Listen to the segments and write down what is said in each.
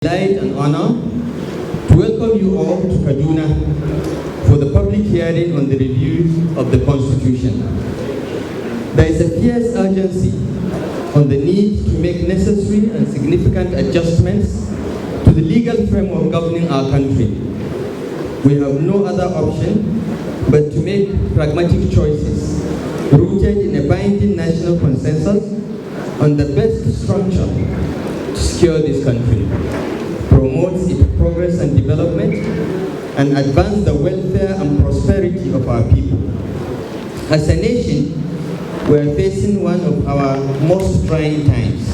Delight and honor to welcome you all to Kaduna for the public hearing on the review of the Constitution. There is a fierce urgency on the need to make necessary and significant adjustments to the legal framework governing our country. We have no other option but to make pragmatic choices rooted in a binding national consensus on the best structure to secure this country, promotes its progress and development, and advance the welfare and prosperity of our people. As a nation, we are facing one of our most trying times.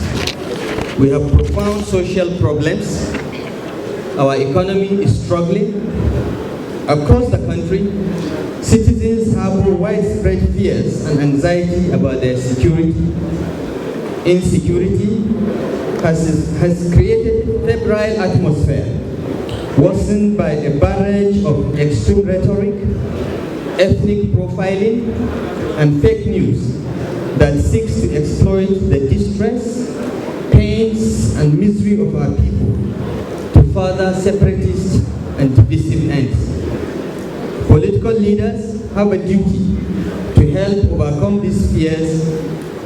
We have profound social problems. Our economy is struggling. Across the country, citizens harbor widespread fears and anxiety about their security. Insecurity has created a febrile atmosphere, worsened by a barrage of extreme rhetoric, ethnic profiling, and fake news that seeks to exploit the distress, pains, and misery of our people to further separatist and divisive ends. Political leaders have a duty to help overcome these fears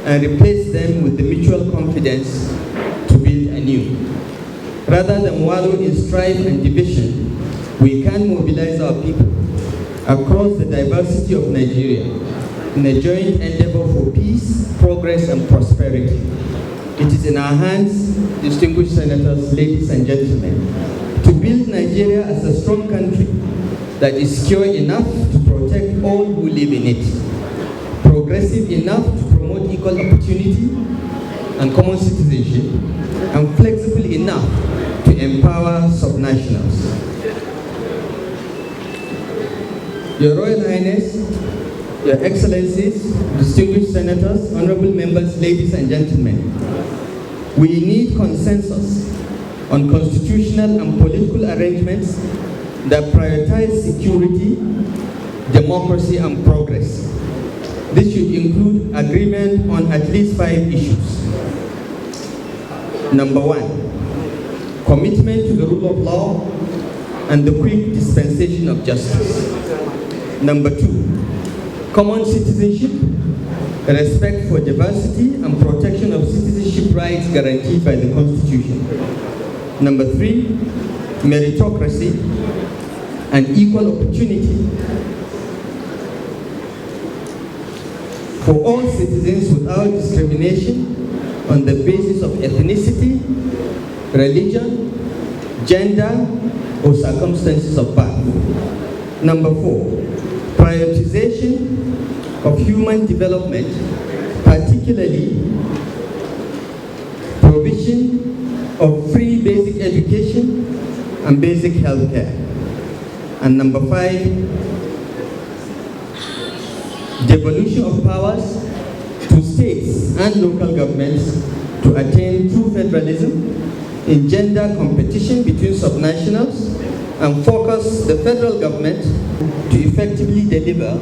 and replace them with the mutual confidence to build anew. Rather than wallow in strife and division, we can mobilize our people across the diversity of Nigeria in a joint endeavor for peace, progress, and prosperity. It is in our hands, distinguished senators, ladies and gentlemen, to build Nigeria as a strong country that is secure enough to protect all who live in it, progressive enough to promote equal opportunity and common citizenship, and flexible enough to empower subnationals. Your Royal Highness, Your Excellencies, distinguished senators, honorable members, ladies and gentlemen, we need consensus on constitutional and political arrangements that prioritize security, democracy, and progress. This should include agreement on at least 5 issues. Number 1, commitment to the rule of law and the quick dispensation of justice. Number 2, common citizenship, respect for diversity and protection of citizenship rights guaranteed by the Constitution. Number 3, meritocracy and equal opportunity for all citizens without discrimination on the basis of ethnicity, religion, gender, or circumstances of birth. Number 4, prioritization of human development, particularly provision of free basic education and basic health care. And number 5, devolution of powers to states and local governments to attain true federalism, engender competition between subnationals, and focus the federal government to effectively deliver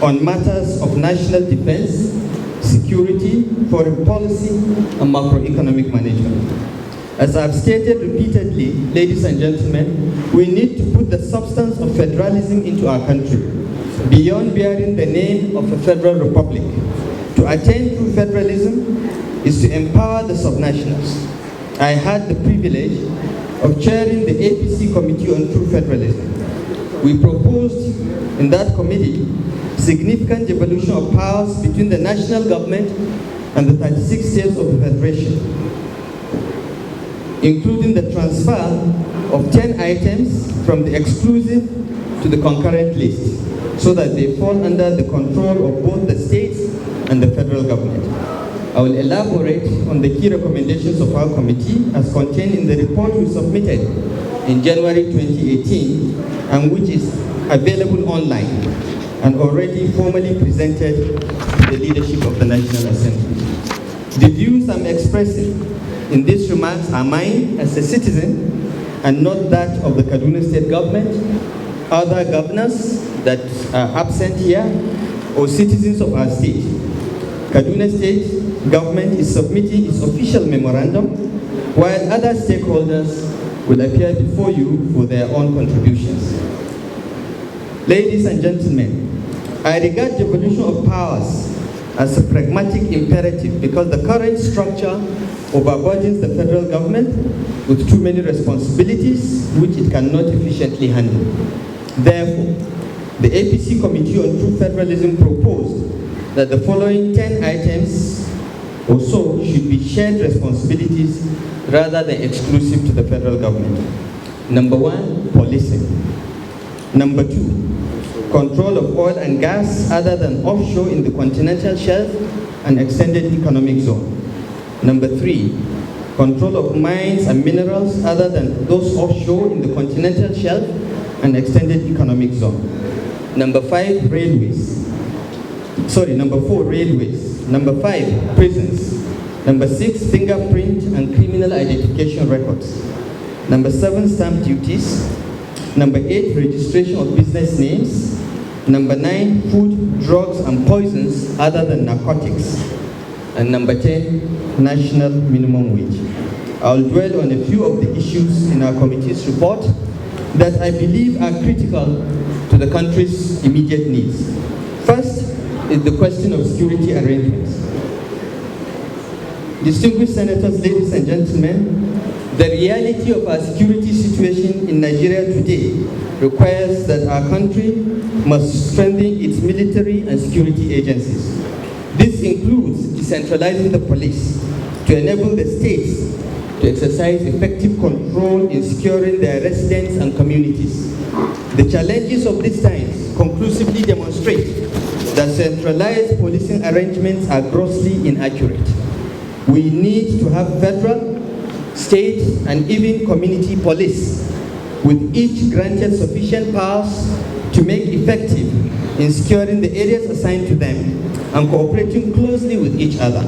on matters of national defense, security, foreign policy, and macroeconomic management. As I've stated repeatedly, ladies and gentlemen, we need to put the substance of federalism into our country, beyond bearing the name of a federal republic. To attain true federalism is to empower the subnationals. I had the privilege of chairing the APC Committee on True Federalism. We proposed in that committee significant devolution of powers between the national government and the 36 states of the Federation, including the transfer of 10 items from the exclusive to the concurrent list, so that they fall under the control of both the states and the federal government. I will elaborate on the key recommendations of our committee as contained in the report we submitted in January 2018 and which is available online and already formally presented to the leadership of the National Assembly. The views I'm expressing in these remarks are mine as a citizen and not that of the Kaduna State government, other governors that are absent here, or citizens of our state. Kaduna State government is submitting its official memorandum, while other stakeholders will appear before you for their own contributions. Ladies and gentlemen, I regard devolution of powers as a pragmatic imperative because the current structure overburdens the federal government with too many responsibilities which it cannot efficiently handle. Therefore, the APC Committee on True Federalism proposed that the following 10 items or so should be shared responsibilities rather than exclusive to the federal government. Number 1, policing. Number 2, control of oil and gas other than offshore in the continental shelf and extended economic zone. Number 3, control of mines and minerals other than those offshore in the continental shelf and extended economic zone. Number 5, railways. Number 4, railways. Number 5, prisons. Number 6, fingerprint and criminal identification records. Number 7, stamp duties. Number 8, registration of business names. Number 9, food, drugs, and poisons other than narcotics. And number 10, national minimum wage. I'll dwell on a few of the issues in our committee's report that I believe are critical to the country's immediate needs. First is the question of security arrangements. Distinguished senators, ladies and gentlemen, the reality of our security situation in Nigeria today requires that our country must strengthen its military and security agencies. This includes decentralizing the police to enable the states to exercise effective control in securing their residents and communities. The challenges of these times conclusively demonstrate that centralized policing arrangements are grossly inaccurate. We need to have federal, state, and even community police, with each granted sufficient powers to make effective in securing the areas assigned to them and cooperating closely with each other.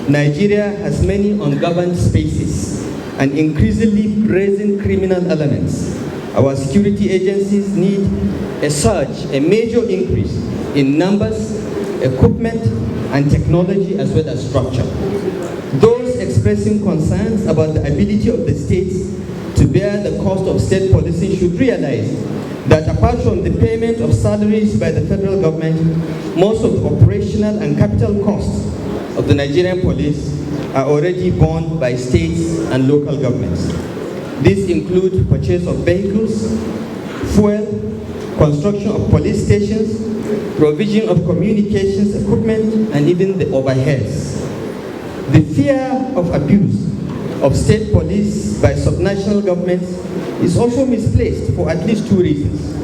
Nigeria has many ungoverned spaces and increasingly brazen criminal elements. Our security agencies need a surge, a major increase in numbers, equipment, and technology as well as structure. Those expressing concerns about the ability of the states to bear the cost of state policing should realize that apart from the payment of salaries by the federal government, most of the operational and capital costs of the Nigerian police are already borne by states and local governments. These include purchase of vehicles, fuel, construction of police stations, provision of communications equipment, and even the overheads. The fear of abuse of state police by subnational governments is also misplaced for at least 2 reasons.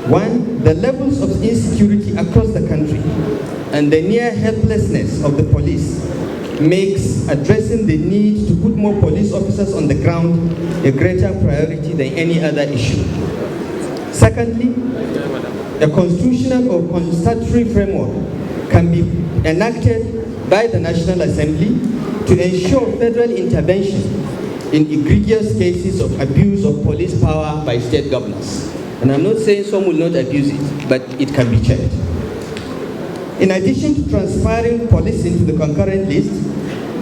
One, the levels of insecurity across the country and the near helplessness of the police makes addressing the need to put more police officers on the ground a greater priority than any other issue. Secondly, a constitutional or statutory framework can be enacted by the National Assembly to ensure federal intervention in egregious cases of abuse of police power by state governors. And I'm not saying some will not abuse it, but it can be checked. In addition to transferring policing to the concurrent list,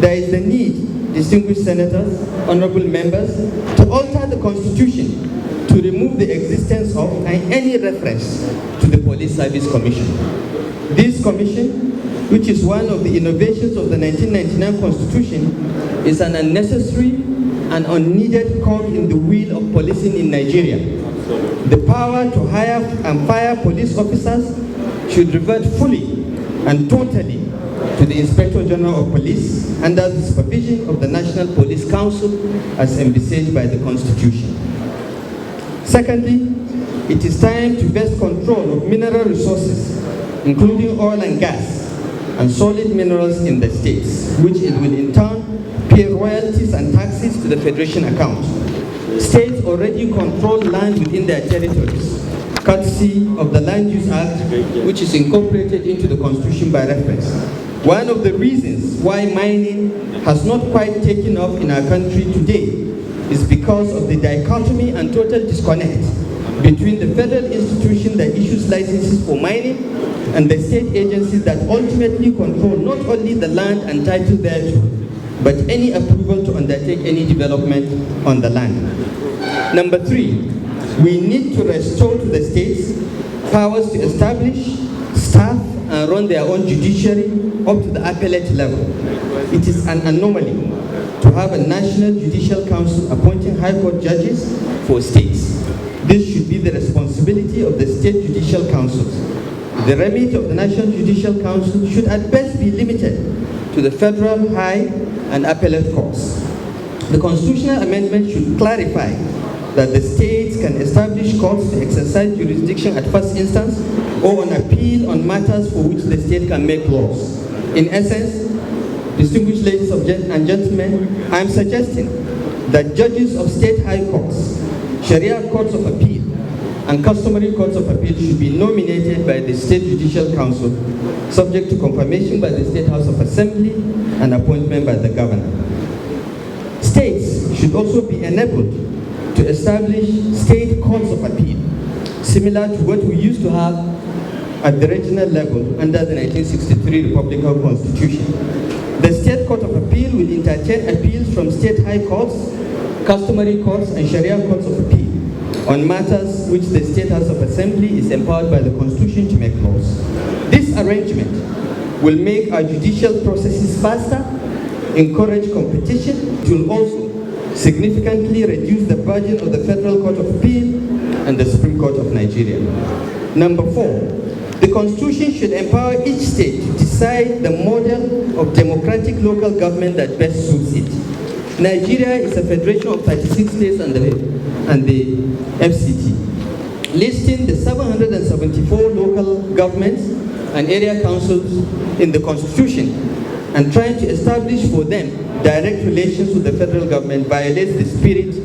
there is the need, distinguished senators, honorable members, to alter the Constitution to remove the existence of any reference to the Police Service Commission. This commission, which is one of the innovations of the 1999 Constitution, is an unnecessary and unneeded cog in the wheel of policing in Nigeria. The power to hire and fire police officers should revert fully and totally to the Inspector General of Police under the supervision of the National Police Council as envisaged by the Constitution. Secondly, it is time to vest control of mineral resources, including oil and gas, and solid minerals in the states, which it will in turn pay royalties and taxes to the Federation account. States already control land within their territories, courtesy of the Land Use Act, which is incorporated into the Constitution by reference. One of the reasons why mining has not quite taken off in our country today is because of the dichotomy and total disconnect between the federal institution that issues licenses for mining and the state agencies that ultimately control not only the land and title thereto, but any approval to undertake any development on the land. Number 3, we need to restore to the states powers to establish, staff, and run their own judiciary up to the appellate level. It is an anomaly to have a National Judicial Council appointing High Court judges for states. This should be the responsibility of the state judicial councils. The remit of the National Judicial Council should at best be limited to the federal, high, and appellate courts. The constitutional amendment should clarify that the states can establish courts to exercise jurisdiction at first instance or on appeal on matters for which the state can make laws. In essence, distinguished ladies and gentlemen, I am suggesting that judges of state high courts, Sharia courts of appeal, and customary courts of appeal should be nominated by the State Judicial Council, subject to confirmation by the State House of Assembly and appointment by the governor. States should also be enabled to establish state courts of appeal, similar to what we used to have at the regional level under the 1963 Republican Constitution. The State Court of Appeal will entertain appeals from state high courts, customary courts, and Sharia courts of appeal on matters which the State House of Assembly is empowered by the Constitution to make laws. This arrangement will make our judicial processes faster, encourage competition. It will also significantly reduce the burden of the Federal Court of Appeal and the Supreme Court of Nigeria. Number 4, the Constitution should empower each state to decide the model of democratic local government that best suits it. Nigeria is a federation of 36 states and the FCT. Listing the 774 local governments and area councils in the Constitution and trying to establish for them direct relations with the federal government violates the spirit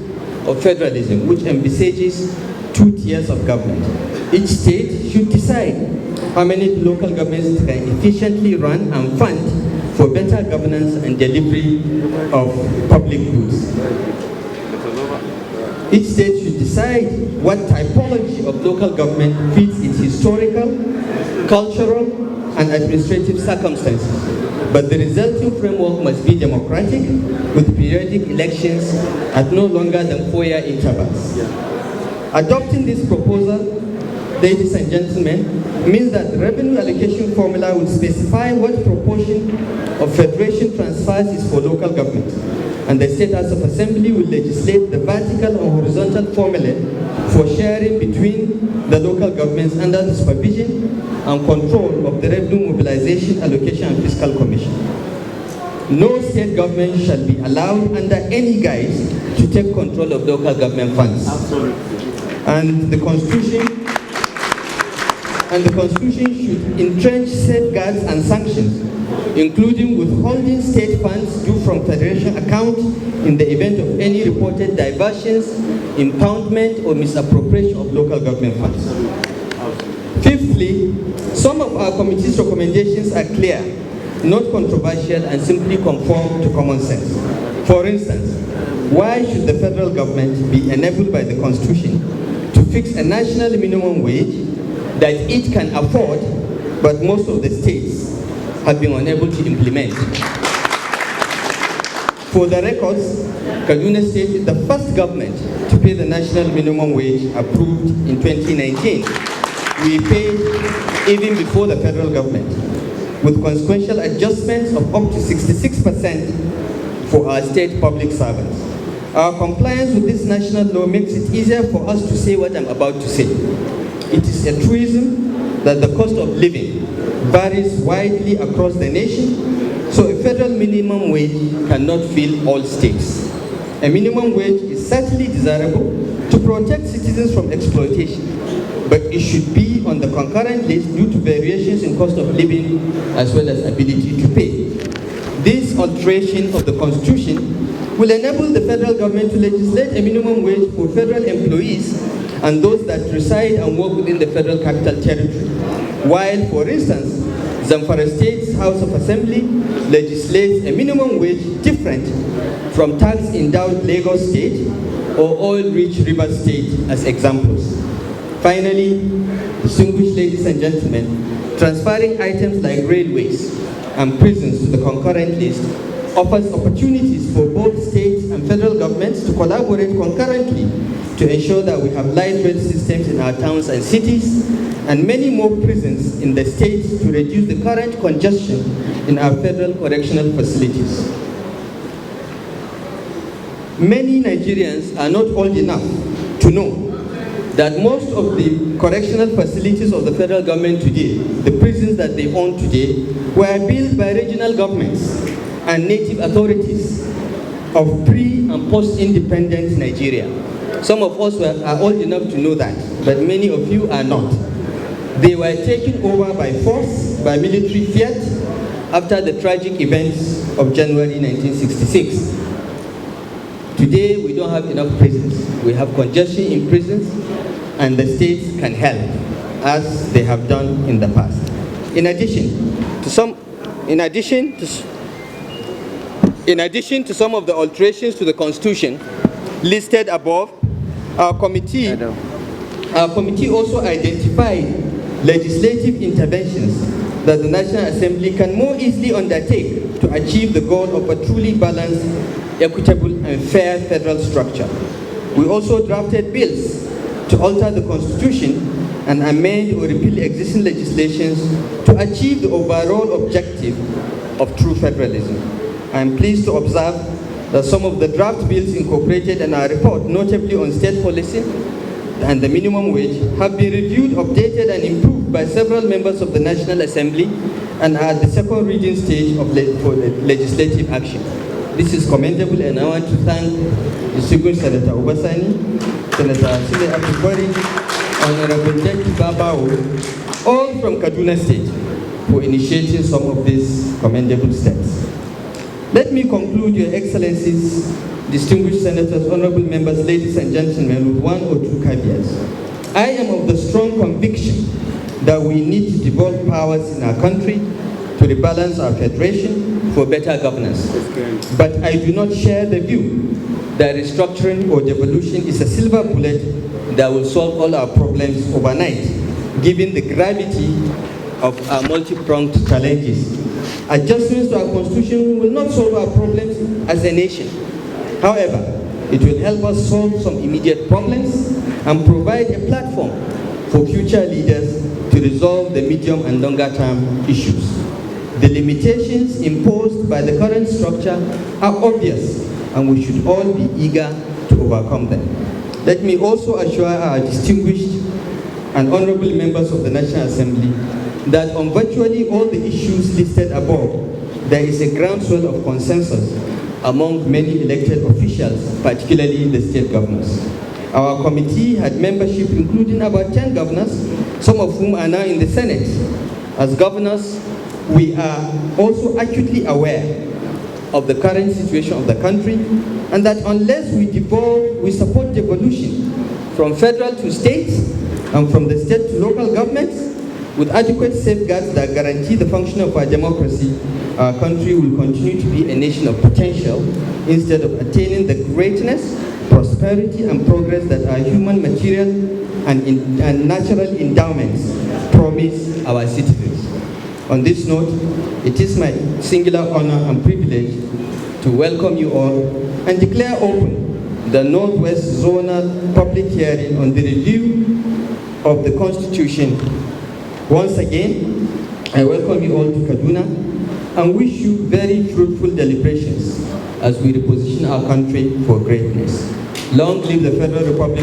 of federalism, which envisages 2 tiers of government. Each state should decide how many local governments it can efficiently run and fund for better governance and delivery of public goods. Each state should decide what typology of local government fits its historical, cultural, and administrative circumstances. But the resulting framework must be democratic, with periodic elections at no longer than 4-year intervals. Adopting this proposal, ladies and gentlemen, means that the revenue allocation formula will specify what proportion of federation transfers is for local government, and the State House of Assembly will legislate the vertical and horizontal formula for sharing between the local governments under the supervision and control of the Revenue Mobilization, Allocation and Fiscal Commission. No state government shall be allowed under any guise to take control of local government funds. And the Constitution should entrench safeguards and sanctions, including withholding state funds due from Federation account in the event of any reported diversions, impoundment, or misappropriation of local government funds. Fifthly, some of our committee's recommendations are clear, not controversial, and simply conform to common sense. For instance, why should the federal government be enabled by the Constitution to fix a national minimum wage that it can afford, but most of the states have been unable to implement? For the records, Kaduna State is the first government to pay the national minimum wage approved in 2019. We paid even before the federal government, with consequential adjustments of up to 66% for our state public servants. Our compliance with this national law makes it easier for us to say what I'm about to say. It is a truism that the cost of living varies widely across the nation, so a federal minimum wage cannot fill all states. A minimum wage is certainly desirable to protect citizens from exploitation, but it should be on the concurrent list due to variations in cost of living as well as ability to pay. This alteration of the Constitution will enable the federal government to legislate a minimum wage for federal employees and those that reside and work within the federal capital territory, while, for instance, Zamfara State's House of Assembly legislates a minimum wage different from tax-endowed Lagos State or oil-rich River State as examples. Finally, distinguished ladies and gentlemen, transferring items like railways and prisons to the concurrent list offers opportunities for both state and federal governments to collaborate concurrently to ensure that we have light rail systems in our towns and cities, and many more prisons in the state to reduce the current congestion in our federal correctional facilities. Many Nigerians are not old enough to know that most of the correctional facilities of the federal government today, the prisons that they own today, were built by regional governments and native authorities of pre- and post-independent Nigeria. Some of us are old enough to know that, but many of you are not. They were taken over by force, by military fiat, after the tragic events of January 1966. Today, we don't have enough prisons. We have congestion in prisons, and the states can help, as they have done in the past. In addition to some of the alterations to the Constitution listed above, our committee also identified legislative interventions that the National Assembly can more easily undertake to achieve the goal of a truly balanced, equitable, and fair federal structure. We also drafted bills to alter the Constitution and amend or repeal existing legislations to achieve the overall objective of true federalism. I am pleased to observe that some of the draft bills incorporated in our report, notably on state policy and the minimum wage, have been reviewed, updated, and improved by several members of the National Assembly and are at the second reading stage of legislative action. This is commendable, and I want to thank distinguished Senator Obasani, Senator Sile Abdulbari, Honorable Jackie Babao, all from Kaduna State, for initiating some of these commendable steps. Let me conclude, Your Excellencies, distinguished senators, honorable members, ladies and gentlemen, with one or two caveats. I am of the strong conviction that we need to devolve powers in our country to rebalance our federation for better governance. But I do not share the view that restructuring or devolution is a silver bullet that will solve all our problems overnight, given the gravity of our multi-pronged challenges. Adjustments to our Constitution will not solve our problems as a nation. However, it will help us solve some immediate problems and provide a platform for future leaders to resolve the medium and longer term issues. The limitations imposed by the current structure are obvious, and we should all be eager to overcome them. Let me also assure our distinguished and honorable members of the National Assembly that on virtually all the issues listed above, there is a groundswell of consensus among many elected officials, particularly the state governors. Our committee had membership including about 10 governors, some of whom are now in the Senate. As governors, we are also acutely aware of the current situation of the country, and that unless we support devolution from federal to state and from the state to local governments, with adequate safeguards that guarantee the function of our democracy, our country will continue to be a nation of potential instead of attaining the greatness, prosperity, and progress that our human, material, and natural endowments promise our citizens. On this note, it is my singular honor and privilege to welcome you all and declare open the Northwest Zonal Public Hearing on the review of the Constitution. Once again, I welcome you all to Kaduna and wish you very fruitful deliberations as we reposition our country for greatness. Long live the Federal Republic